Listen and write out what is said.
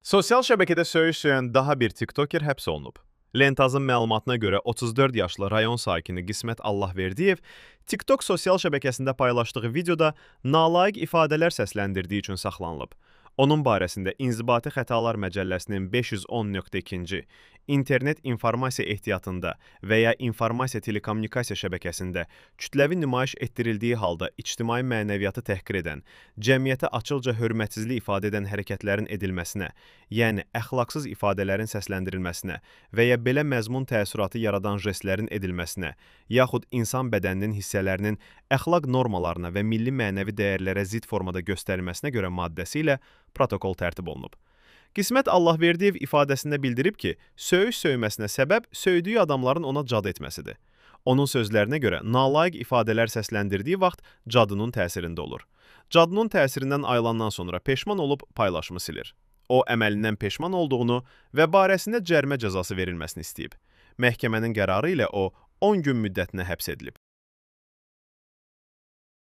Sosial şəbəkədə söyüşən daha bir tiktoker həbs olunub. Lentazın məlumatına görə 34 yaşlı rayon sakini Qismət Allahverdiyev TikTok sosial şəbəkəsində paylaşdığı videoda nalayiq ifadələr səsləndirdiyi üçün saxlanılıb. Onun barəsində İnzibati Xətalar Məcəlləsinin 510.2-ci İnternet informasiya ehtiyatında və ya informasiya telekommunikasiya şəbəkəsində kütləvi nümayiş etdirildiyi halda ictimai mənəviyyatı təhqir edən, cəmiyyətə açıqca hörmətsizlik ifadə edən hərəkətlərin edilməsinə, yəni əxlaqsız ifadələrin səsləndirilməsinə və ya belə məzmun təəssüratı yaradan jestlərin edilməsinə, yaxud insan bədəninin hissələrinin əxlaq normalarına və milli mənəvi dəyərlərə zidd formada göstərilməsinə görə maddəsi ilə protokol tərtib olunub. Qismət Allahverdiyev ifadəsində bildirib ki, söyüş söyməsinə səbəb söydüyü adamların ona cad etməsidir. Onun sözlərinə görə nalayiq ifadələr səsləndirdiyi vaxt cadının təsirində olur. Cadının təsirindən ayılandan sonra peşman olub paylaşımı silir. O, əməlindən peşman olduğunu və barəsində cərimə cəzası verilməsini istəyib. Məhkəmənin qərarı ilə o 10 gün müddətinə həbs edilib.